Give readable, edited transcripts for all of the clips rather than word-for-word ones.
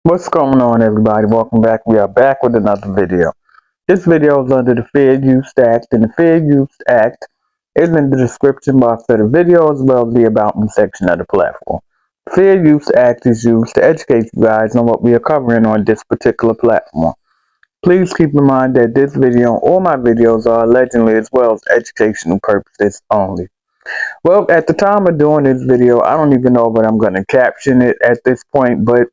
What's going on, everybody? Welcome back. We are back with another video. This video is under the Fair Use Act, and the Fair Use Act is in the description box of the video as well as the About Me section of the platform. The Fair Use Act is used to educate you guys on what we are covering on this particular platform. Please keep in mind that this video and all my videos are allegedly as well as educational purposes only. Well, at the time of doing this video, I don't even know what I'm going to caption it at this point, but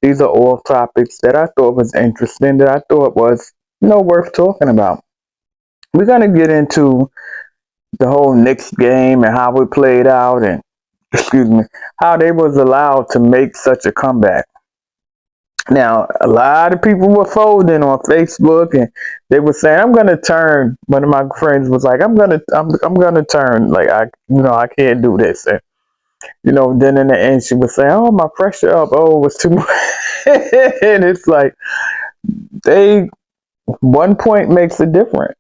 these are all topics that I thought was interesting, that I thought was, worth talking about. We're going to get into the whole Knicks game and how it played out and, excuse me, how they was allowed to make such a comeback. Now, a lot of people were folding on Facebook and they were saying, I'm going to turn. One of my friends was like, I'm going to turn. Like, I can't do this. And, then in the end, she was saying, oh, my pressure up. Oh, it was too much. And it's like, they 1 point makes a difference.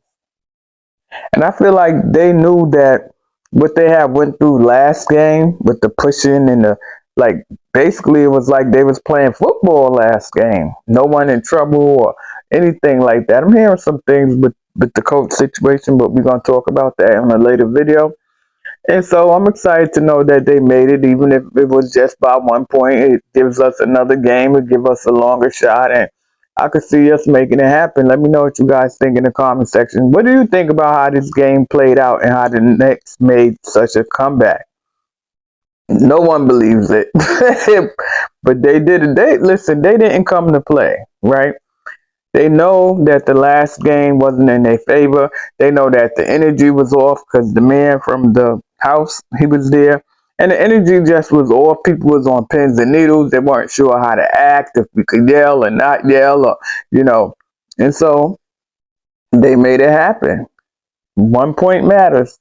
And I feel like they knew that what they had went through last game with the pushing and the, like, basically it was like they was playing football last game. No one in trouble or anything like that. I'm hearing some things with the coach situation, but we're going to talk about that in a later video. And so I'm excited to know that they made it, even if it was just by 1 point. It gives us another game. It gives us a longer shot, and I could see us making it happen. Let me know what you guys think in the comment section. What do you think about how this game played out and how the Knicks made such a comeback? No one believes it, but they did it. They didn't come to play, right? They know that the last game wasn't in their favor. They know that the energy was off because the man from the house, he was there. And the energy just was off. People was on pins and needles. They weren't sure how to act, if we could yell or not yell, or, And so they made it happen. 1 point matters.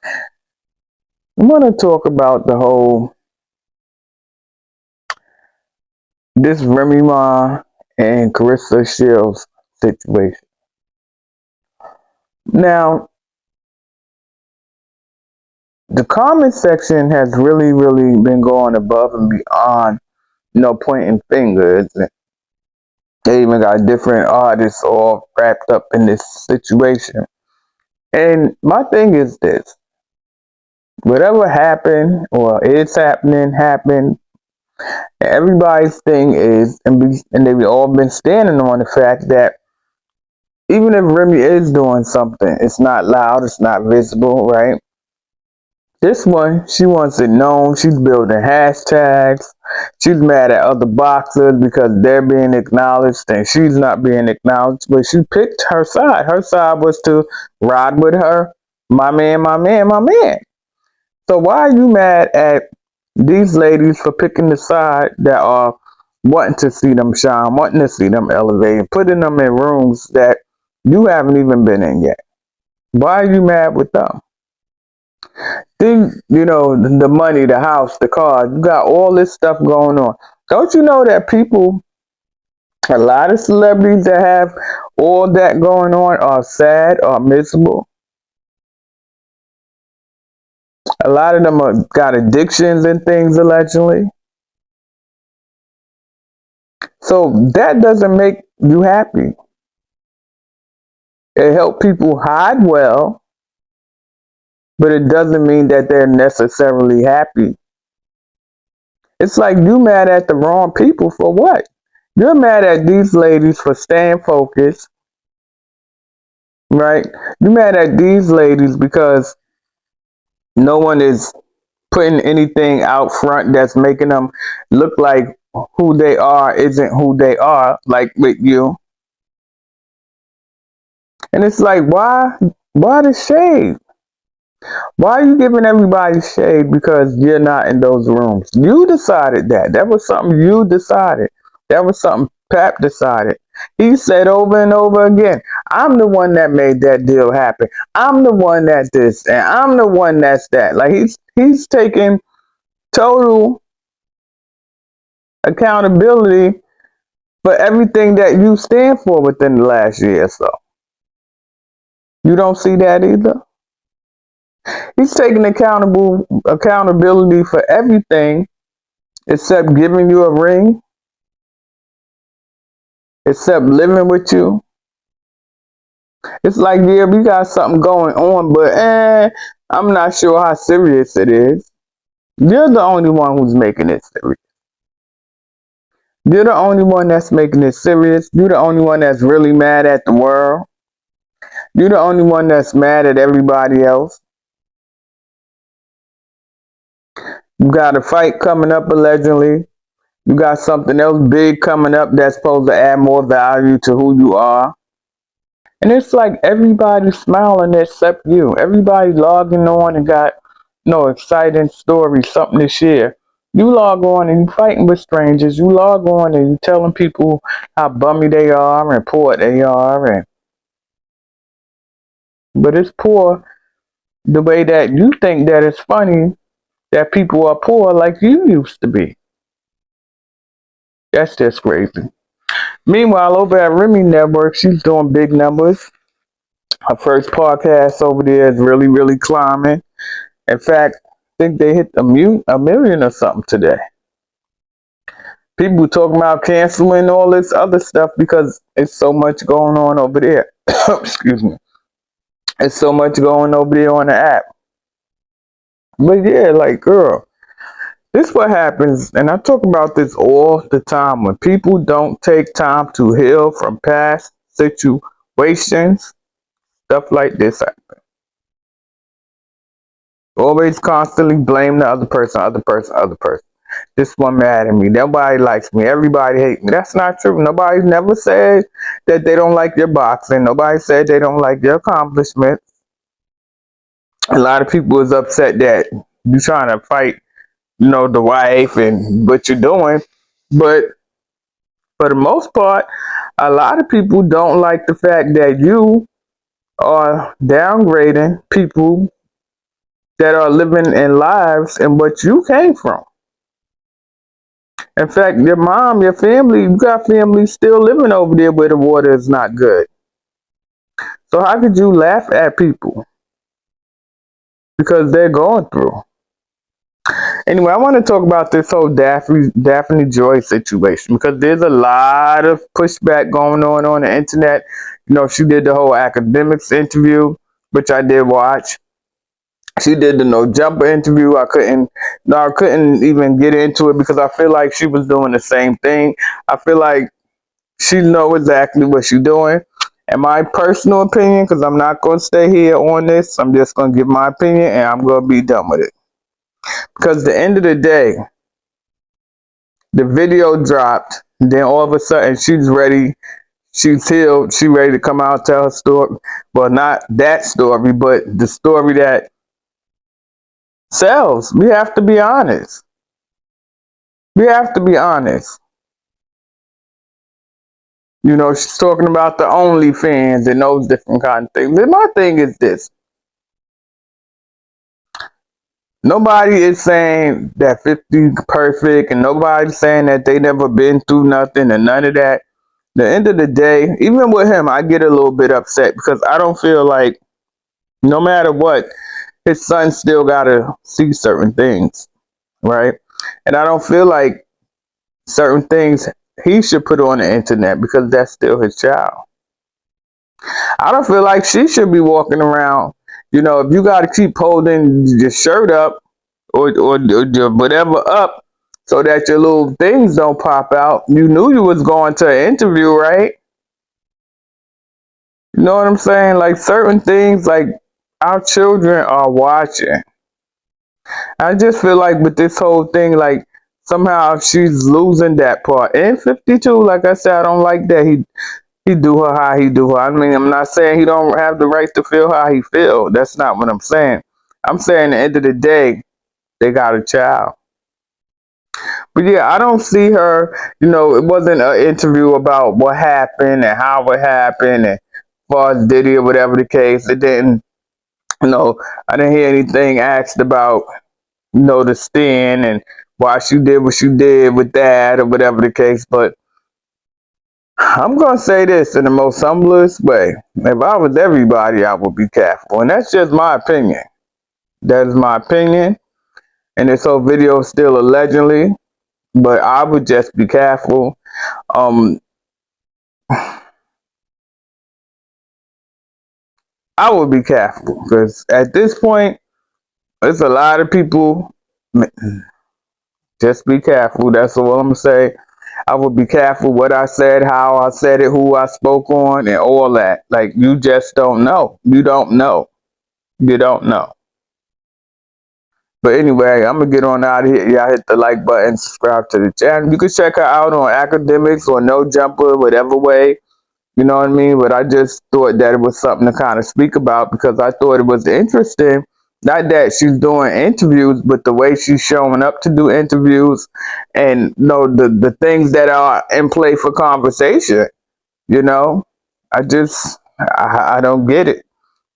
I want to talk about this Remy Ma and Claressa Shields situation. Now, the comment section has really, really been going above and beyond, pointing fingers. They even got different artists all wrapped up in this situation. And my thing is this: whatever happened or is happening, happened. Everybody's thing is, and they've all been standing on the fact that even if Remy is doing something, it's not loud, it's not visible, right? This one, she wants it known. She's building hashtags. She's mad at other boxers because they're being acknowledged and she's not being acknowledged. But she picked her side. Her side was to ride with her. My man, my man, my man. So why are you mad at these ladies for picking the side that are wanting to see them shine, wanting to see them elevate, and putting them in rooms that you haven't even been in yet? Why are you mad with them? Then, the money, the house, the car, you got all this stuff going on. Don't you know that people, a lot of celebrities that have all that going on are sad or miserable? A lot of them got addictions and things allegedly. So that doesn't make you happy. It helps people hide well, but it doesn't mean that they're necessarily happy. It's like you mad at the wrong people for what? You're mad at these ladies for staying focused, right? You're mad at these ladies because no one is putting anything out front that's making them look like who they are isn't who they are, like with you. And it's like, why the shade? Why are you giving everybody shade because you're not in those rooms? You decided that. That was something you decided. That was something Pap decided. He said over and over again, I'm the one that made that deal happen. I'm the one that's this, and I'm the one that's that. Like he's taking total accountability for everything that you stand for within the last year or so. You don't see that either? He's taking accountability for everything except giving you a ring except living with you. It's like, yeah, we got something going on, but I'm not sure how serious it is. You're the only one who's making it serious. You're the only one that's making it serious. You're the only one that's really mad at the world. You're the only one that's mad at everybody else. You got a fight coming up allegedly. You got something else big coming up that's supposed to add more value to who you are. And it's like everybody's smiling except you. Everybody logging on and got no exciting story, something to share. You log on and you fighting with strangers. You log on and you telling people how bummy they are and poor they are, but it's poor the way that you think that it's funny that people are poor like you used to be. That's just crazy. Meanwhile, over at Remy Network, she's doing big numbers. Her first podcast over there is really, really climbing. In fact, I think they hit a million or something today. People talking about canceling all this other stuff because it's so much going on over there. Excuse me. It's so much going over there on the app. But yeah, like, girl, this is what happens, and I talk about this all the time. When people don't take time to heal from past situations, stuff like this happens. Always constantly blame the other person, other person, other person. This one mad at me. Nobody likes me. Everybody hates me. That's not true. Nobody's never said that they don't like your boxing. Nobody said they don't like your accomplishments. A lot of people is upset that you trying to fight, the wife and what you're doing. But for the most part, a lot of people don't like the fact that you are downgrading people that are living in lives in what you came from. In fact, your mom, your family, you got family still living over there where the water is not good. So how could you laugh at people because they're going through? Anyway, I want to talk about this whole Daphne Joy situation because there's a lot of pushback going on the internet. She did the whole academics interview, which I did watch. She did the no jumper interview. I couldn't even get into it because I feel like she was doing the same thing. I feel like she know exactly what she's doing. In my personal opinion, because I'm not going to stay here on this, I'm just going to give my opinion and I'm going to be done with it. Because at the end of the day, the video dropped. Then all of a sudden, she's ready. She's healed. She's ready to come out and tell her story. Well, not that story, but the story that sells. We have to be honest. We have to be honest. She's talking about the OnlyFans and those different kind of things. And my thing is this. Nobody is saying that 50 perfect, and nobody's saying that they never been through nothing and none of that. The end of the day, even with him, I get a little bit upset because I don't feel like no matter what, his son still gotta see certain things, right? And I don't feel like certain things he should put on the internet because that's still his child. I don't feel like she should be walking around. If you got to keep holding your shirt up or your whatever up so that your little things don't pop out. You knew you was going to an interview, right? You know what I'm saying? Like certain things, like our children are watching. I just feel like with this whole thing, like somehow she's losing that part. And 52, like I said, I don't like that he do her how he do her. I mean, I'm not saying he don't have the right to feel how he feel. That's not what I'm saying. I'm saying at the end of the day, they got a child. But yeah, I don't see her, it wasn't an interview about what happened and how it happened and as far as Diddy or whatever the case. It didn't, I didn't hear anything asked about, the stand and why she did what she did with that or whatever the case. But I'm going to say this in the most humblest way. If I was everybody, I would be careful. And that's just my opinion. That is my opinion. And this whole video is still allegedly. But I would just be careful. I would be careful because at this point, there's a lot of people. Just be careful. That's all I'm gonna say. I would be careful what I said, how I said it, who I spoke on, and all that. Like, you just don't know. You don't know. You don't know. But anyway, I'm gonna get on out of here. Y'all hit the like button, subscribe to the channel. You can check her out on Academics or No Jumper, whatever way. You know what I mean? But I just thought that it was something to kind of speak about because I thought it was interesting. Not that she's doing interviews, but the way she's showing up to do interviews and the things that are in play for conversation. You know, I don't get it.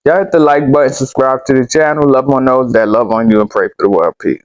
Y'all hit the like button, subscribe to the channel. Love on those that love on you, and pray for the world. Peace.